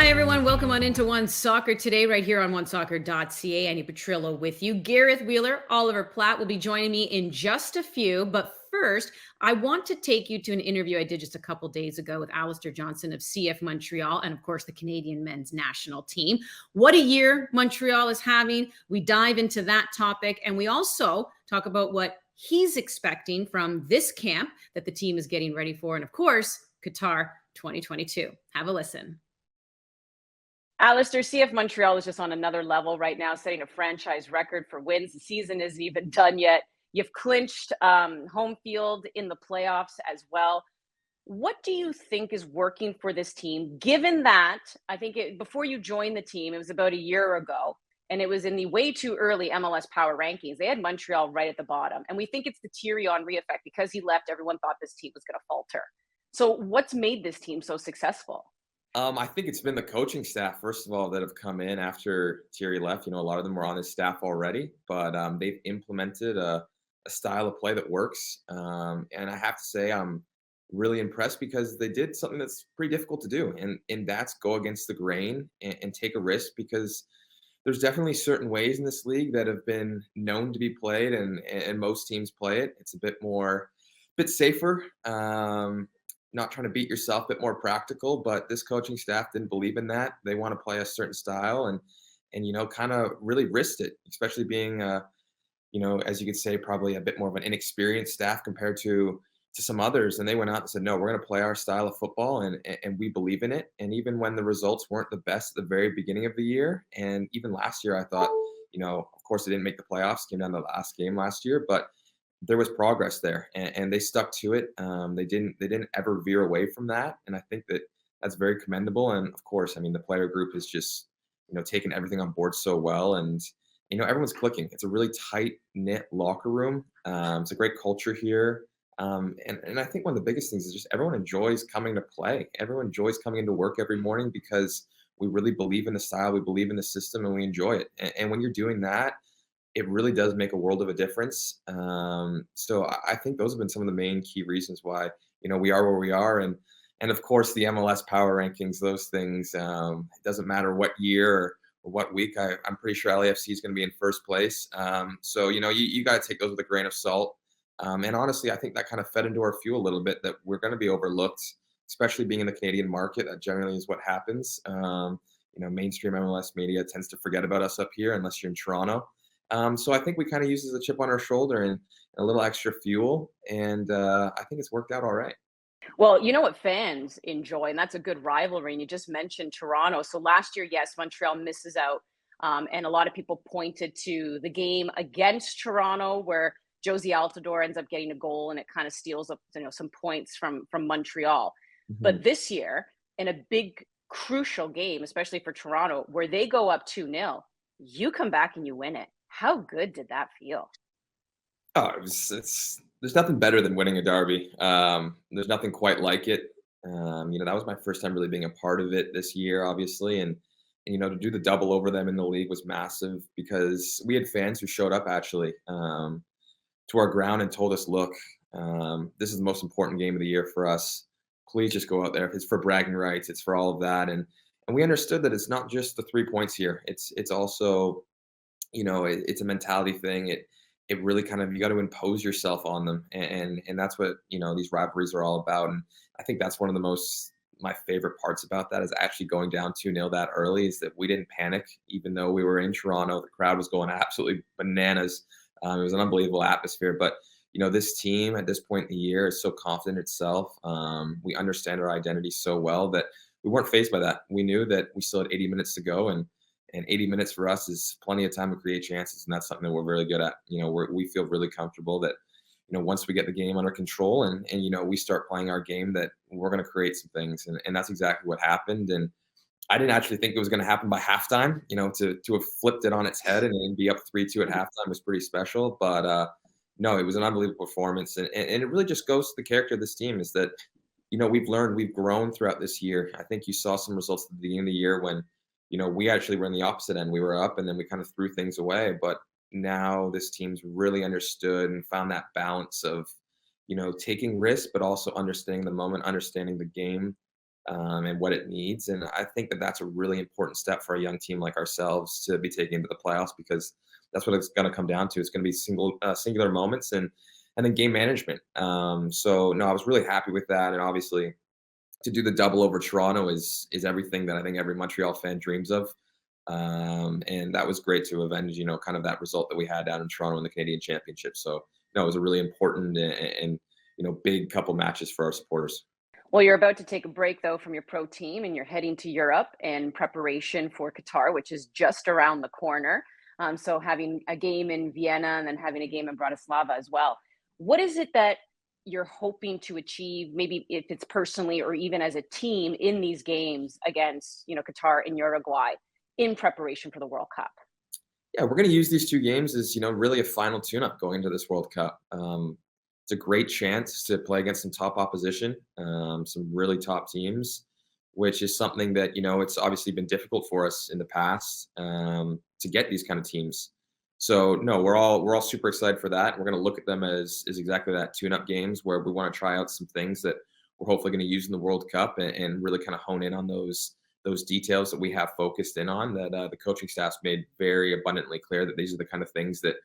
Hi, everyone. Welcome on into One Soccer today, right here on onesoccer.ca. Annie Petrillo with you. Gareth Wheeler, Oliver Platt will be joining me in just a few. But first, I want to take you to an interview I did just a couple days ago with ALISTAIR Johnston of CF Montreal and, of course, the Canadian men's national team. What a year Montreal is having. We dive into that topic, and we also talk about what he's expecting from this camp that the team is getting ready for, and, of course, Qatar 2022. Have a listen. Alistair, CF Montreal is just on another level right now, setting a franchise record for wins. The season isn't even done yet. You've clinched home field in the playoffs as well. What do you think is working for this team, given that I think before you joined the team, it was about a year ago, and it was in the way too early MLS Power Rankings. They had Montreal right at the bottom. And we think it's the Thierry Henry effect. Because he left, everyone thought this team was going to falter. So what's made this team so successful? I think it's been the coaching staff, first of all, that have come in after Thierry left. A lot of them were on his staff already, but they've implemented a style of play that works. And I have to say, I'm really impressed because they did something that's pretty difficult to do, and that's go against the grain and take a risk because there's definitely certain ways in this league that have been known to be played, and most teams play it. It's a bit safer. Not trying to beat yourself, a bit more practical. But this coaching staff didn't believe in that. They want to play a certain style, and kind of really risked it, especially being as you could say, probably a bit more of an inexperienced staff compared to some others. And they went out and said, no, we're going to play our style of football, and we believe in it. And even when the results weren't the best at the very beginning of the year, and even last year, I thought, of course, they didn't make the playoffs, came down to the last game last year, but there was progress there, and they stuck to it. They didn't ever veer away from that, and I think that that's very commendable. And of course, I mean, the player group is just taken everything on board so well, and everyone's clicking. It's a really tight knit locker room. It's a great culture here, and I think one of the biggest things is just everyone enjoys coming to play. Everyone enjoys coming into work every morning because we really believe in the style, we believe in the system, and we enjoy it. And when you're doing that, it really does make a world of a difference. So I think those have been some of the main key reasons why we are where we are, and of course the MLS power rankings, those things. It doesn't matter what year or what week. I'm pretty sure LAFC is going to be in first place. So you got to take those with a grain of salt. And honestly, I think that kind of fed into our fuel a little bit, that we're going to be overlooked, especially being in the Canadian market. That generally is what happens. Mainstream MLS media tends to forget about us up here unless you're in Toronto. So I think we kind of use as a chip on our shoulder and a little extra fuel, and I think it's worked out all right. Well, you know what fans enjoy, and that's a good rivalry. And you just mentioned Toronto. So last year, yes, Montreal misses out. And a lot of people pointed to the game against Toronto where Josie Altidore ends up getting a goal and it kind of steals up, some points from Montreal. But Mhm. this year, in a big, crucial game, especially for Toronto, where they go up 2-0, you come back and you win it. How good did that feel? Oh, it's there's nothing better than winning a derby. There's nothing quite like it. That was my first time really being a part of it this year, obviously, and to do the double over them in the league was massive because we had fans who showed up actually to our ground and told us, "Look, this is the most important game of the year for us. Please just go out there. It's for bragging rights. It's for all of that." And we understood that it's not just the 3 points here. It's also it's a mentality thing. It really kind of, you got to impose yourself on them, and that's what these rivalries are all about. And I think that's one of the most my favorite parts about that is actually going down 2-0 that early, is that we didn't panic even though we were in Toronto. The crowd was going absolutely bananas. It was an unbelievable atmosphere, but this team at this point in the year is so confident in itself. We understand our identity so well that we weren't phased by that. We knew that we still had 80 minutes to go, and 80 minutes for us is plenty of time to create chances, and that's something that we're really good at. We feel really comfortable that once we get the game under control and we start playing our game, that we're going to create some things, and that's exactly what happened. And I didn't actually think it was going to happen by halftime. To have flipped it on its head and be up 3-2 at halftime was pretty special. But no, it was an unbelievable performance, and it really just goes to the character of this team, is that we've grown throughout this year. I think you saw some results at the beginning of the year when we actually were in the opposite end. We were up and then we kind of threw things away. But now this team's really understood and found that balance of, taking risks, but also understanding the moment, understanding the game, and what it needs. And I think that that's a really important step for a young team like ourselves to be taking into the playoffs, because that's what it's going to come down to. It's going to be singular moments and then game management. So no, I was really happy with that, and obviously to do the double over Toronto is everything that I think every Montreal fan dreams of. And that was great to avenge, kind of that result that we had down in Toronto in the Canadian Championship. So no, it was a really important and big couple matches for our supporters. Well, you're about to take a break though from your pro team, and you're heading to Europe in preparation for Qatar, which is just around the corner. So having a game in Vienna and then having a game in Bratislava as well. What is it that you're hoping to achieve, maybe if it's personally or even as a team in these games against, Qatar and Uruguay in preparation for the World Cup? Yeah, we're going to use these two games as really a final tune-up going into this World Cup. It's a great chance to play against some top opposition, some really top teams, which is something that it's obviously been difficult for us in the past to get these kind of teams. So no, we're all super excited for that. We're going to look at them as exactly that tune-up games where we want to try out some things that we're hopefully going to use in the World Cup and really kind of hone in on those details that we have focused in on, that the coaching staff's made very abundantly clear that these are the kind of things that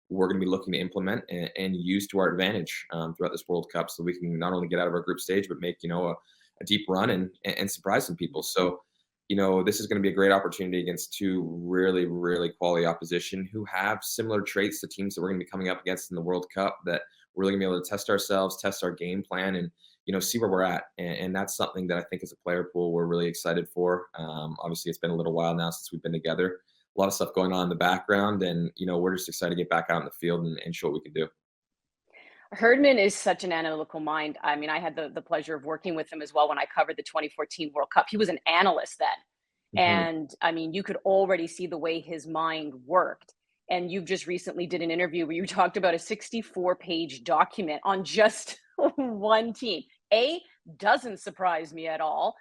we're going to be looking to implement and use to our advantage throughout this World Cup, so we can not only get out of our group stage, but make a deep run and surprise some people. So this is going to be a great opportunity against two really, really quality opposition who have similar traits to teams that we're going to be coming up against in the World Cup, that we're really going to be able to test ourselves, test our game plan, and see where we're at. And that's something that I think as a player pool we're really excited for. Obviously, it's been a little while now since we've been together. A lot of stuff going on in the background, and we're just excited to get back out in the field and show what we can do. Herdman is such an analytical mind. I mean, I had the pleasure of working with him as well when I covered the 2014 World Cup. He was an analyst then. Mhm. And I mean, you could already see the way his mind worked. And you just recently did an interview where you talked about a 64-page document on just one team. A, doesn't surprise me at all.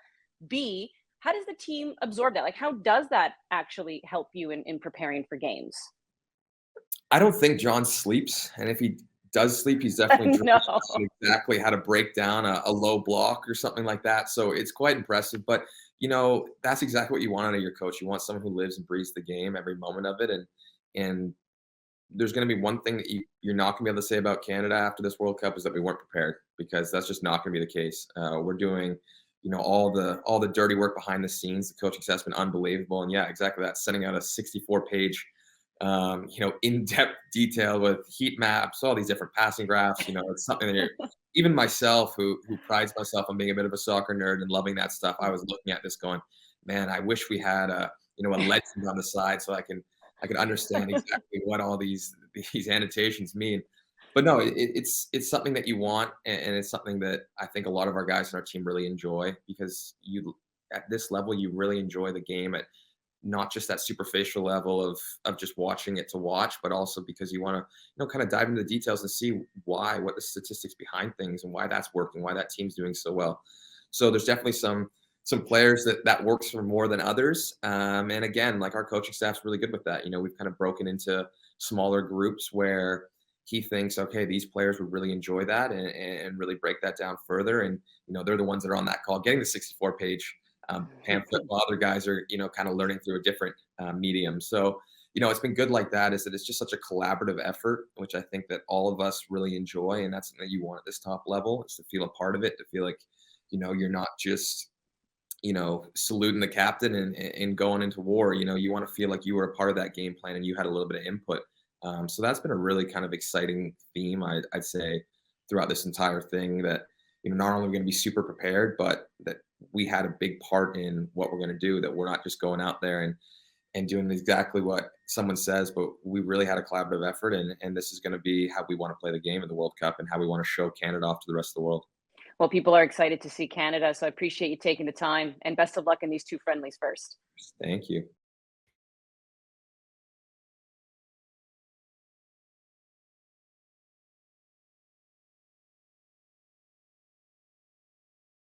B, how does the team absorb that? Like, how does that actually help you in preparing for games? I don't think John sleeps, and if he does sleep, he's definitely dreaming No. about exactly how to break down a low block or something like that. So it's quite impressive. But that's exactly what you want out of your coach. You want someone who lives and breathes the game every moment of it. And there's going to be one thing that you're not going to be able to say about Canada after this World Cup, is that we weren't prepared, because that's just not going to be the case. We're doing all the dirty work behind the scenes. The coaching staff's been unbelievable, and yeah, exactly that. Sending out a 64-page in-depth detail with heat maps, all these different passing graphs. It's something that even myself, who prides myself on being a bit of a soccer nerd and loving that stuff, I was looking at this going, man, I wish we had a legend on the side so I could understand exactly what all these annotations mean. But no, it's something that you want, and it's something that I think a lot of our guys in our team really enjoy, because you at this level you really enjoy the game at not just that superficial level of just watching it to watch, but also because you want to kind of dive into the details and see what the statistics behind things and why that's working, why that team's doing so well. So there's definitely some players that works for more than others. And again, like, our coaching staff's really good with that. We've kind of broken into smaller groups where he thinks, okay, these players would really enjoy that, and really break that down further. And they're the ones that are on that call getting the 64-page pamphlet, while other guys are kind of learning through a different medium. So it's been good like that, is that it's just such a collaborative effort, which I think that all of us really enjoy, and that's something that you want at this top level, is to feel a part of it, to feel like you're not just saluting the captain and going into war. You want to feel like you were a part of that game plan and you had a little bit of input. So that's been a really kind of exciting theme, I'd say, throughout this entire thing, that not only are we going to be super prepared, but that we had a big part in what we're going to do, that we're not just going out there and doing exactly what someone says, but we really had a collaborative effort, and this is going to be how we want to play the game in the World Cup, and how we want to show Canada off to the rest of the world. Well, people are excited to see Canada, so I appreciate you taking the time, and best of luck in these two friendlies first. Thank you.